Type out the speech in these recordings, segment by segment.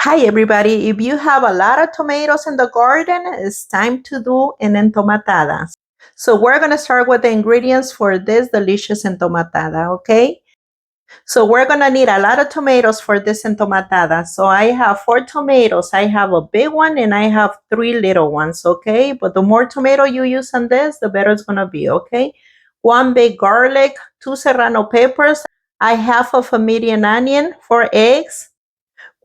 Hi everybody, if you have a lot of tomatoes in the garden, it's time to do an entomatada. So we're going to start with the ingredients for this delicious entomatada, okay? So we're going to need a lot of tomatoes for this entomatada. So I have 4 tomatoes. I have a big one and I have 3 little ones, okay? But the more tomato you use on this, the better it's going to be, okay? 1 big garlic, 2 serrano peppers, I half of a medium onion, 4 eggs,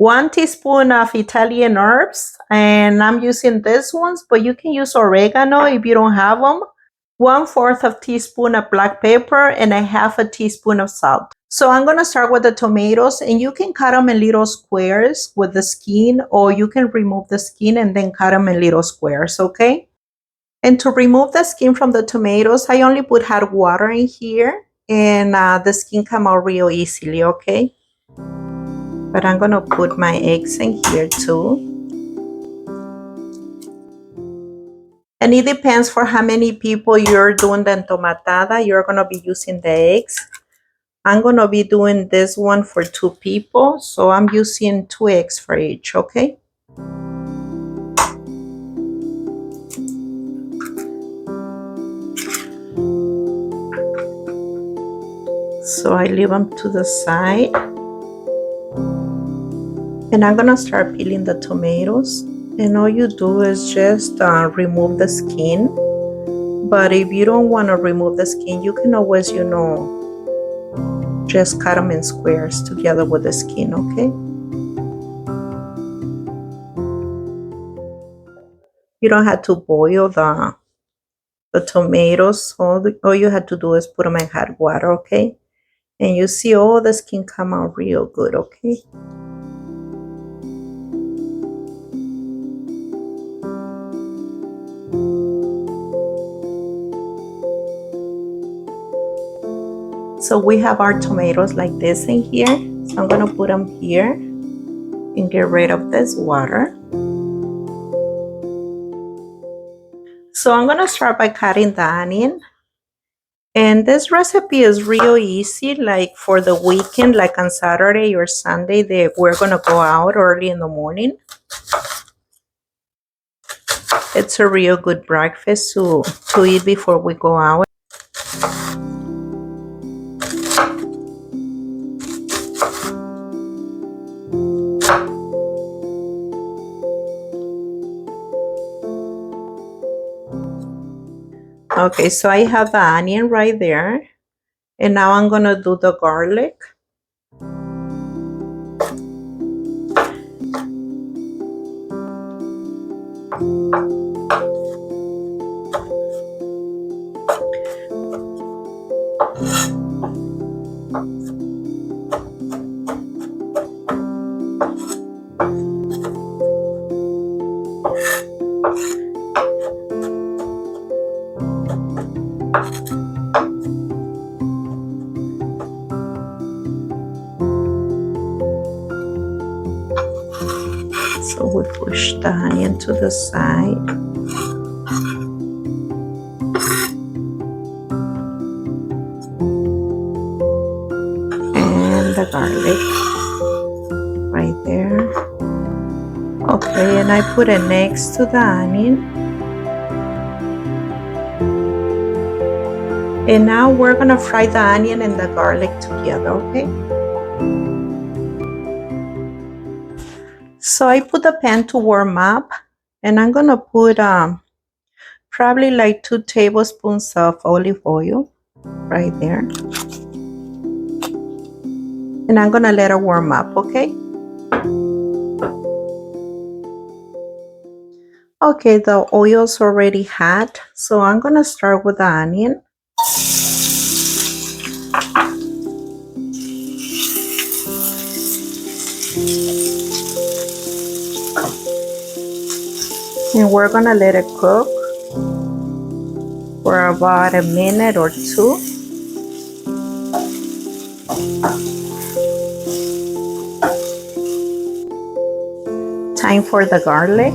1 teaspoon of Italian herbs, and I'm using these ones, but you can use oregano if you don't have them. 1/4 of teaspoon of black pepper and a half a teaspoon of salt. So I'm going to start with the tomatoes, and you can cut them in little squares with the skin, or you can remove the skin and then cut them in little squares, okay? And to remove the skin from the tomatoes, I only put hot water in here, and the skin come out real easily, okay? But I'm going to put my eggs in here too. And it depends for how many people you're doing the entomatada. You're going to be using the eggs. I'm going to be doing this one for 2 people. So I'm using 2 eggs for each, okay? So I leave them to the side. And I'm going to start peeling the tomatoes. And all you do is just remove the skin. But if you don't want to remove the skin, you can always, just cut them in squares together with the skin, okay? You don't have to boil the tomatoes. All you have to do is put them in hot water, okay? And you see all the skin come out real good, okay? So we have our tomatoes like this in here. So I'm going to put them here and get rid of this water. So I'm going to start by cutting the onion. And this recipe is real easy, like for the weekend, like on Saturday or Sunday, we're going to go out early in the morning. It's a real good breakfast to eat before we go out. Okay, so I have the onion right there. And now I'm going to do the garlic. So we push the onion to the side. And the garlic right there. Okay, and I put it next to the onion. And now we're going to fry the onion and the garlic together, okay? So I put the pan to warm up, and I'm going to put probably like 2 tablespoons of olive oil right there. And I'm going to let it warm up, okay? Okay, the oil's already hot, so I'm going to start with the onion. And we're going to let it cook for about a minute or 2. Time for the garlic.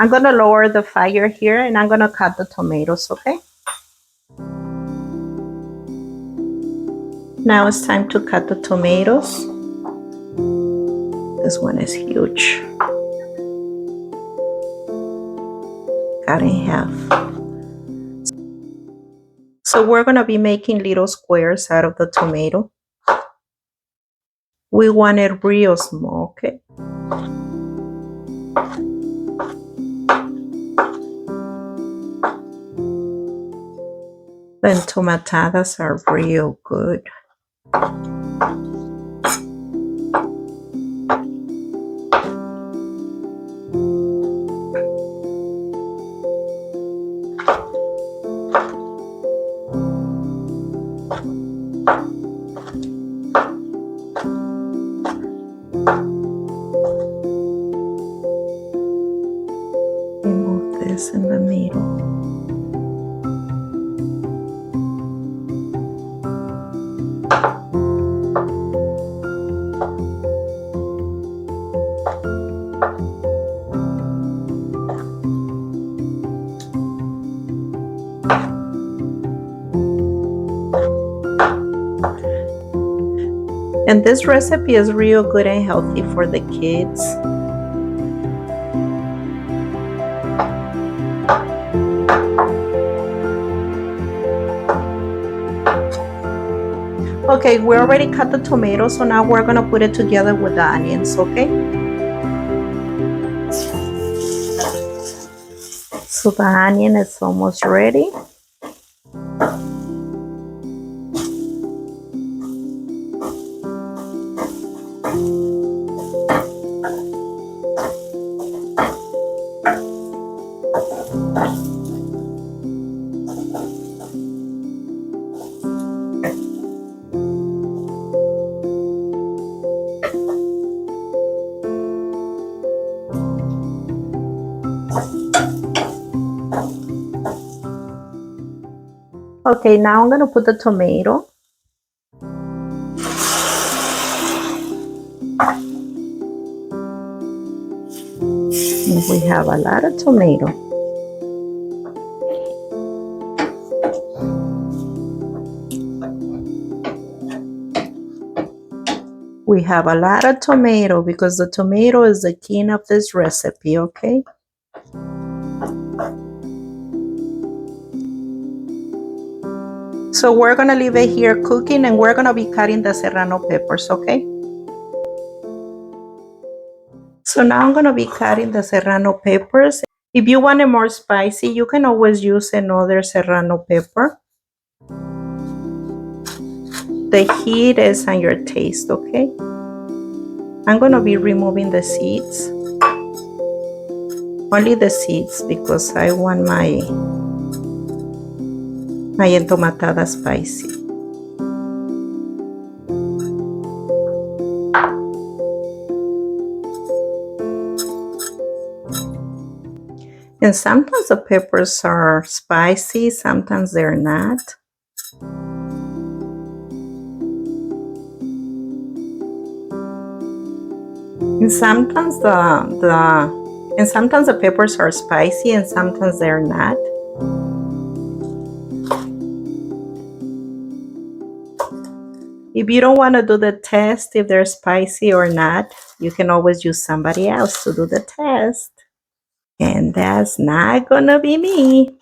I'm gonna lower the fire here and I'm gonna cut the tomatoes, okay? Now it's time to cut the tomatoes. This one is huge. Cut in half. So we're gonna be making little squares out of the tomato. We want it real small, okay? The entomatadas are real good. Remove this in the middle. And this recipe is real good and healthy for the kids. Okay, we already cut the tomatoes, so now we're gonna put it together with the onions, okay? So the onion is almost ready. Okay, now I'm gonna put the tomato. And we have a lot of tomato. We have a lot of tomato because the tomato is the king of this recipe, okay? So we're gonna leave it here cooking and we're gonna be cutting the serrano peppers, okay? So now I'm gonna be cutting the serrano peppers. If you want it more spicy, you can always use another serrano pepper. The heat is on your taste, okay? I'm gonna be removing the seeds. Only the seeds because I want my entomatada spicy. And sometimes the peppers are spicy, sometimes they're not. And sometimes the peppers are spicy and sometimes they're not. If you don't want to do the test if they're spicy or not, you can always use somebody else to do the test. And that's not gonna be me.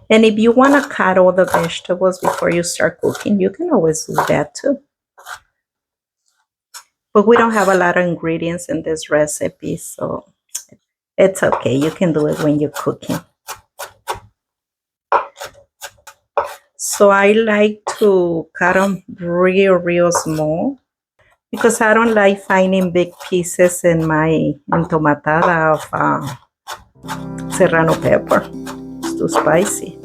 And if you want to cut all the vegetables before you start cooking, you can always do that too. But we don't have a lot of ingredients in this recipe, so it's okay. You can do it when you're cooking. So I like to cut them real small because I don't like finding big pieces in my entomatada of serrano pepper. It's too spicy.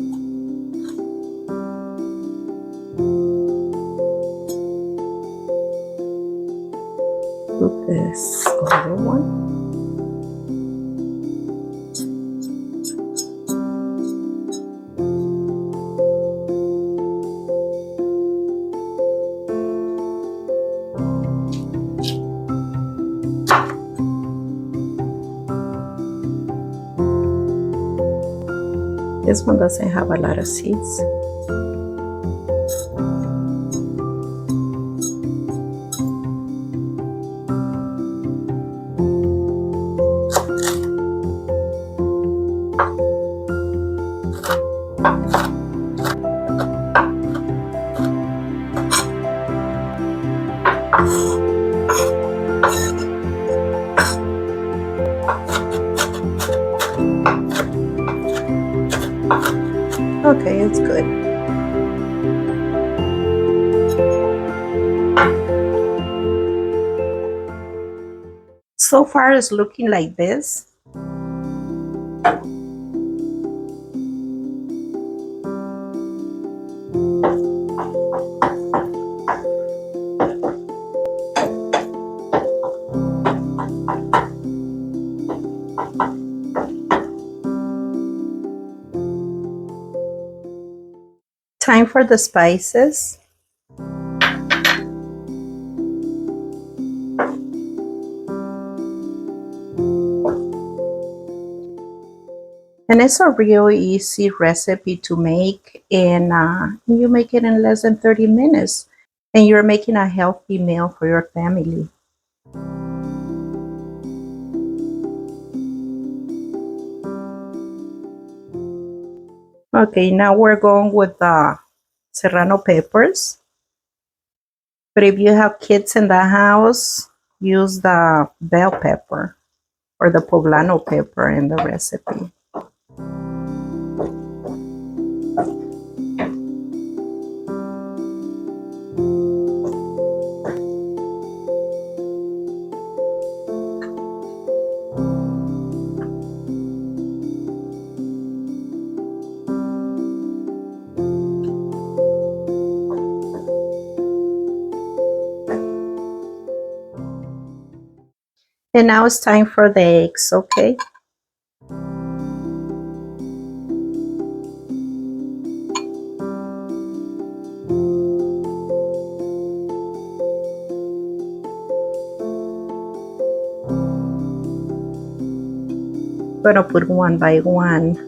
Do this other one. This one doesn't have a lot of seeds. Okay, it's good. So far it's looking like this. Time for the spices. And it's a real easy recipe to make, and you make it in less than 30 minutes. And you're making a healthy meal for your family. Okay, now we're going with the serrano peppers. But if you have kids in the house, use the bell pepper or the poblano pepper in the recipe. And now it's time for the eggs, okay? I'm gonna put one by one.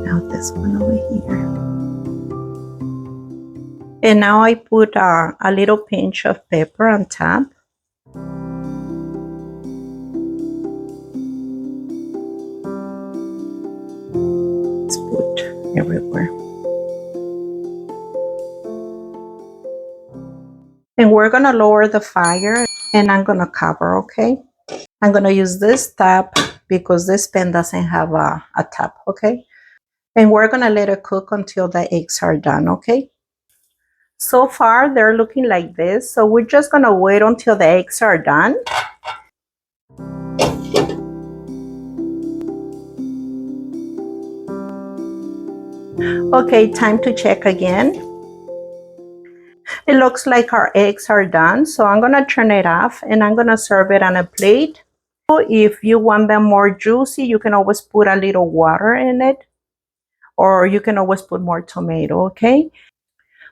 Now this one over here. And now I put a little pinch of pepper on top. Let's put everywhere. And we're gonna lower the fire and I'm gonna cover, okay? I'm gonna use this top because this pan doesn't have a top, okay? And we're gonna let it cook until the eggs are done, okay? So far, they're looking like this. So we're just gonna wait until the eggs are done. Okay, time to check again. It looks like our eggs are done. So I'm gonna turn it off and I'm gonna serve it on a plate. If you want them more juicy, you can always put a little water in it. Or you can always put more tomato, okay?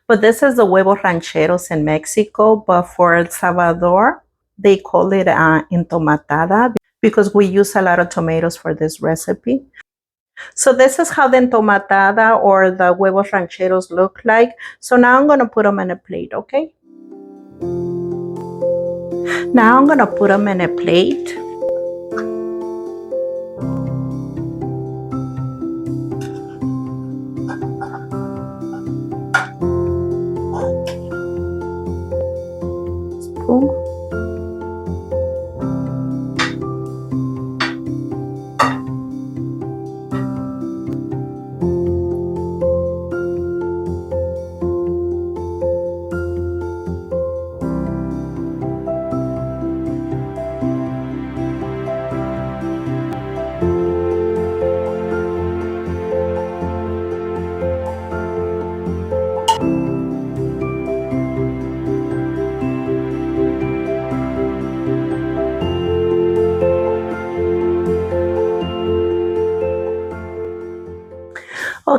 But this is the Huevos Rancheros in Mexico, but for El Salvador, they call it Entomatada because we use a lot of tomatoes for this recipe. So this is how the Entomatada or the Huevos Rancheros look like. So now I'm going to put them in a plate, okay? Now I'm going to put them in a plate. Spoon.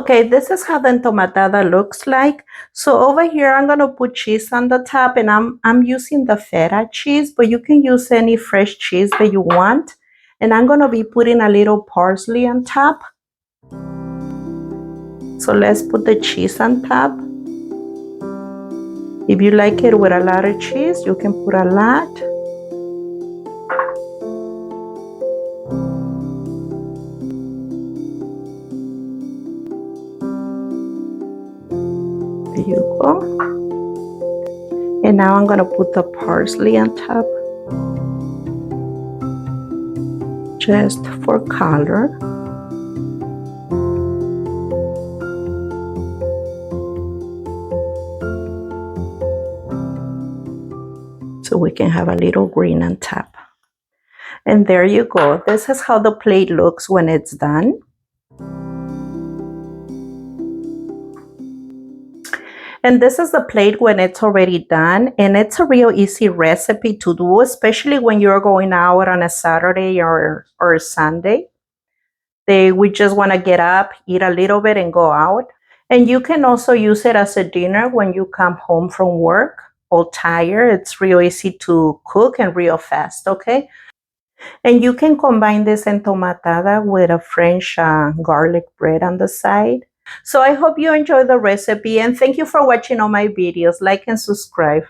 Okay, this is how the entomatada looks like. So over here, I'm gonna put cheese on the top, and I'm using the feta cheese, but you can use any fresh cheese that you want. And I'm gonna be putting a little parsley on top. So let's put the cheese on top. If you like it with a lot of cheese, you can put a lot. There you go. And now I'm gonna put the parsley on top, just for color. So we can have a little green on top. And there you go. This is how the plate looks when it's done. And this is the plate when it's already done. And it's a real easy recipe to do, especially when you're going out on a Saturday or Sunday. We just want to get up, eat a little bit, and go out. And you can also use it as a dinner when you come home from work, all tired. It's real easy to cook and real fast, okay? And you can combine this entomatada with a French garlic bread on the side. So I hope you enjoy the recipe, and thank you for watching all my videos. Like and subscribe.